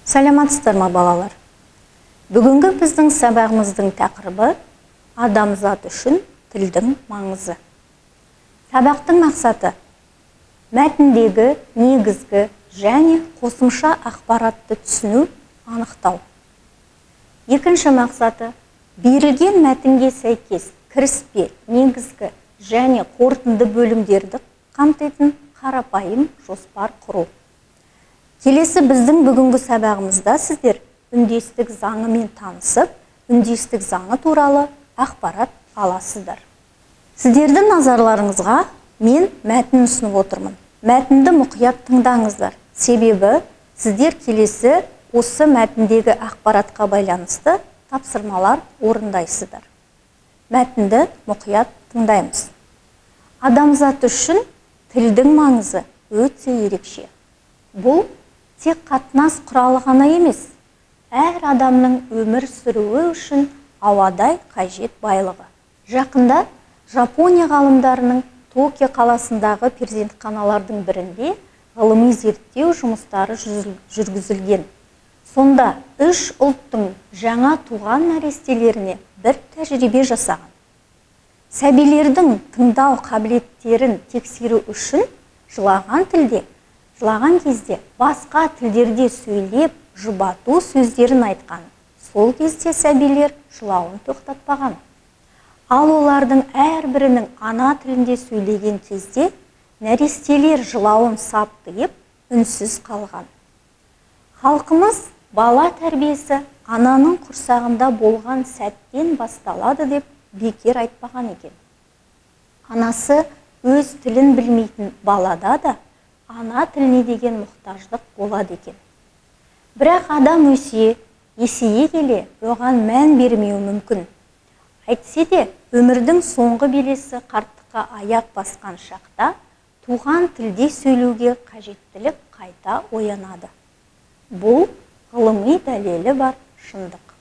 Саламатсыздар ма балалар? Бүгінгі біздің сабағымыздың тақырыбы адамзат үшін тілдің маңызы. Сабақтың мақсаты мәтіндегі негізгі және қосымша ақпаратты түсіну, анықтау. Екінші мақсаты берілген мәтінге сәйкес кіріспе, негізгі және қорытынды бөлімдерді қамтитын қарапайым жоспар құру. Келесі біздің бүгінгі сабағымызда сіздер үндестік заңымен танысып, үндестік заңы туралы ақпарат аласыздар. Сіздердің назарларыңызға мен мәтін ұсынып отырмын. Мәтінді мұқият тыңдаңыздар. Себебі сіздер келесі осы мәтіндегі ақпаратқа байланысты тапсырмалар орындайсыздар. Мәтінді мұқият тыңдаймыз. Адамзат үшін тілдің маңызы өте ерекше. Бұл тек қатынас құралы ғана емес, әр адамның өмір сүруі үшін ауадай қажет байлығы. Жақында Жапония ғалымдарының Токио қаласындағы перзентханалардың бірінде ғылыми зерттеу жұмыстары жүргізілген. Сонда 3 ұлттың жаңа туған нәрестелеріне бір тәжірибе жасаған. Сәбилердің тыңдау қабілеттерін тексеру үшін жылаған кезде басқа тілдерде сөйлеп, жұбату сөздерін айтқан. Сол кезде сәбилер жылауын тоқтатпаған. Ал олардың әрбірінің ана тілінде сөйлеген кезде нәрестелер жылауын саптайып, үнсіз қалған. Халқымыз бала тәрбиесі ананың құрсағында болған сәттен басталады деп бекер айтпаған екен. Анасы өз тілін білмейтін балада да ана тіліне деген мұқтаждық болады екен. Бірақ адам есейе келе оған мән бермеуі мүмкін. Әйтсе де өмірдің соңғы белесі қарттыққа аяқ басқан шақта туған тілде сөйлеуге қажеттілік қайта оянады. Бұл ғылыми дәлелі бар шындық.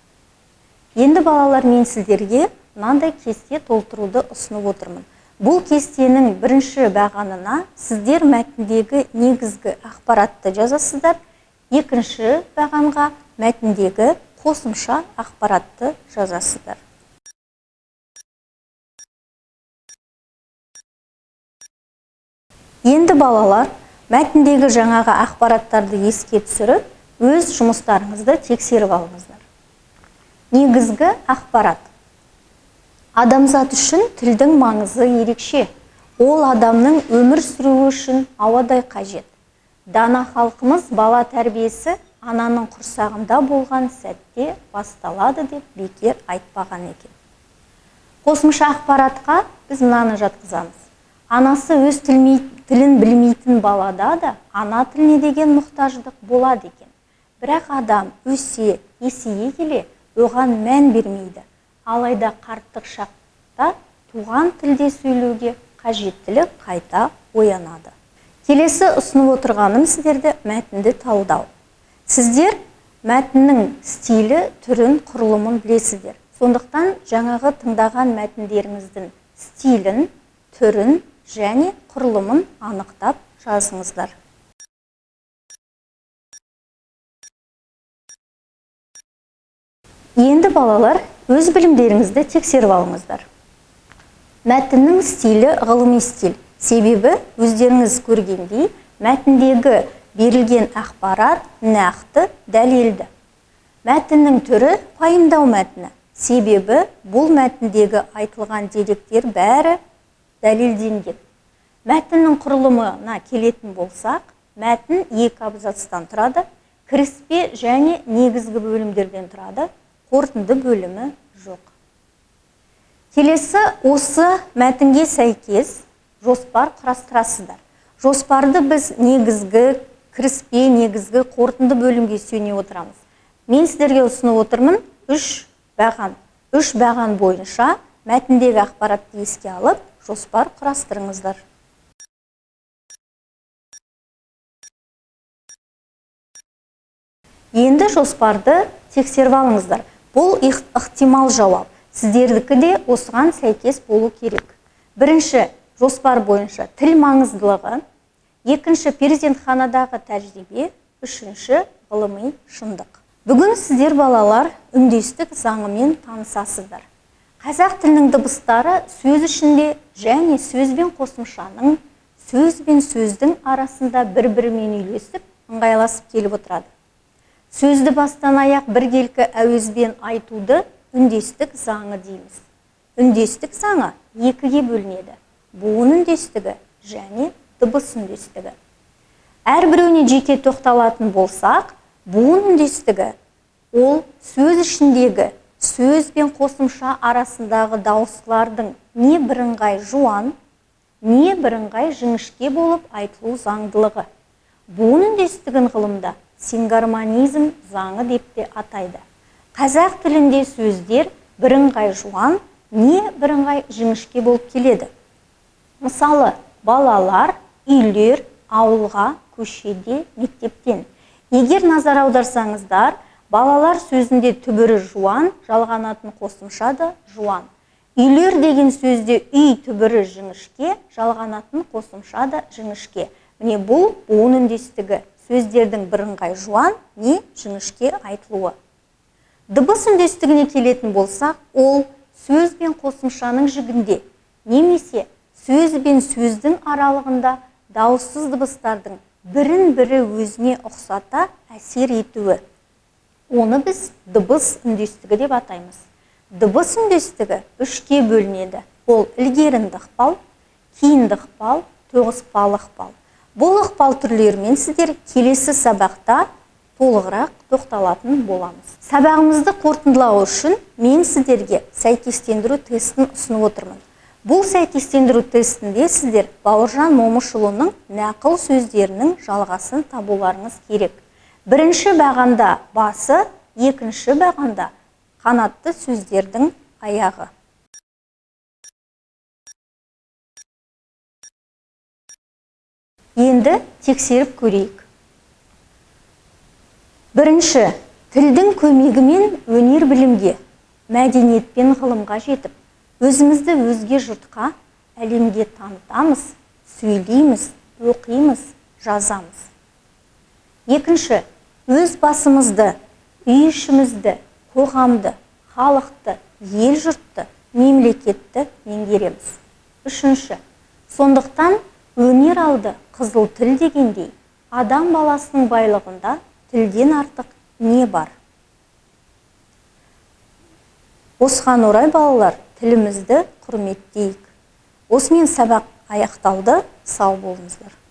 Енді балалар, мен сіздерге мынандай кесте толтыруды ұсынып отырмын. Бұл кестенің бірінші бағанына сіздер мәтіндегі негізгі ақпаратты жазасыздар, екінші бағанға мәтіндегі қосымша ақпаратты жазасыздар. Енді балалар, мәтіндегі жаңағы ақпараттарды еске түсіріп, өз жұмыстарыңызды тексеріп алыңыздар. Негізгі ақпарат. Адамзат үшін тілдің маңызы ерекше. Ол адамның өмір сүруі үшін ауадай қажет. Дана халқымыз бала тәрбиесі ананың құрсағында болған сәтте басталады деп бекер айтпаған екен. Қосымша ақпаратқа біз мынаны жатқызамыз. Анасы өз тілін білмейтін балада да ана тіліне деген мұқтаждық болады екен. Бірақ адам есейе келе оған мән бермейді. Алайда қарттық шақта туған тілде сөйлеуге қажеттілік қайта оянады. Келесі ұсынып отырғаным сіздерді мәтінді талдау. Сіздер мәтіннің стилі, түрін, құрылымын білесіздер. Сондықтан жаңағы тыңдаған мәтіндеріңіздің стилін, түрін және құрылымын анықтап жазыңыздар. Енді балалар, өз білімдеріңізді тексеріп алыңыздар. Мәтіннің стилі ғылыми стиль. Себебі өздеріңіз көргендей, мәтіндегі берілген ақпарат нақты, дәлелді. Мәтіннің түрі пайымдау мәтіні. Себебі бұл мәтіндегі айтылған деректер бәрі дәлелденген. Мәтіннің құрылымына келетін болсақ, мәтін 2 абзацтан тұрады, кіріспе және негізгі бөлімдерден тұрады, қорытынды бөлімі жоқ. Келесі осы мәтінге сәйкес жоспар құрастырасыздар. Жоспарды біз негізгі, кіріспе, негізгі, қорытынды бөлімге сүйене отырамыз. Мен сіздерге ұсынып отырмын 3 баған. 3 баған бойынша мәтіндегі ақпаратты еске алып, жоспар құрастырыңыздар. Енді жоспарды тексеріп алыңыздар. Бұл ықтимал жауап. Сіздердікі де осыған сәйкес болу керек. Бірінші, жоспар бойынша тіл маңыздылығы. Екінші, перзентханадағы тәжірибе. Үшінші, ғылыми шындық. Бүгін сіздер балалар үндестік заңымен танысасыздар. Қазақ тілінің дыбыстары сөз ішінде және сөз бен қосымшаның, сөз бен сөздің арасында бір-бірімен үйлесіп, ыңғайласып келіп отырады. Сөзді бастан аяқ біркелкі әуезбен айтуды үндестік заңы дейміз. Үндестік заңы екіге бөлінеді. Буын үндестігі және дыбыс үндестігі. Әрбіреуіне жеке тоқталатын болсақ, буын үндестігі ол сөз ішіндегі сөз бен қосымша арасындағы дауыстылардың не бірыңғай жуан, не бірыңғай жіңішке болып айтылу заңдылығы. Буын үндестігін ғылымда сингармонизм заңы деп те атайды. Қазақ тілінде сөздер бірыңғай жуан, не бірыңғай жіңішке болып келеді. Мысалы, балалар, үйлер, ауылға, көшеде, мектептен. Егер назар аударсаңыздар, балалар сөзінде түбірі жуан, жалғанатын қосымша да жуан. Үйлер деген сөзде үй түбірі жіңішке, жалғанатын қосымша да жіңішке. Міне бұл буын үндестігі, сөздердің бірыңғай жуан, не жіңішке айтылуы. Дыбыс үндестігіне келетін болсақ, ол сөз бен қосымшаның жігінде, немесе сөз бен сөздің аралығында дауыссыз дыбыстардың бірін-бірі өзіне ұқсата әсер етуі. Оны біз дыбыс үндестігі деп атаймыз. Дыбыс үндестігі үшке бөлінеді. Ол ілгерінді ықпал, кейінді ықпал, тоғыспалы ықпал. Бұл ықпал түрлерімен сіздер келесі сабақта толығырақ тоқталатын боламыз. Сабағымызды қорытындылау үшін мен сіздерге сәйкестендіру тестін ұсынып отырмын. Бұл сәйкестендіру тестінде сіздер Бауыржан Момышұлының нақыл сөздерінің жалғасын табуларыңыз керек. Бірінші бағанда басы, екінші бағанда қанатты сөздердің аяғы. Енді тексеріп көрейік. Бірінші, тілдің көмегімен өнер білімге, мәдениет пен ғылымға жетіп, өзімізді өзге жұртқа, әлемге танытамыз, сөйлейміз, оқимыз, жазамыз. Екінші, өз басымызды, үй ішімізді, қоғамды, халықты, ел жұртты, мемлекетті меңгереміз. Үшінші, сондықтан өнер алды қызыл тіл дегендей, адам баласының байлығында тілден артық не бар? Осыған орай балалар, тілімізді құрметтейік. Осымен сабақ аяқталды, сау болыңыздар.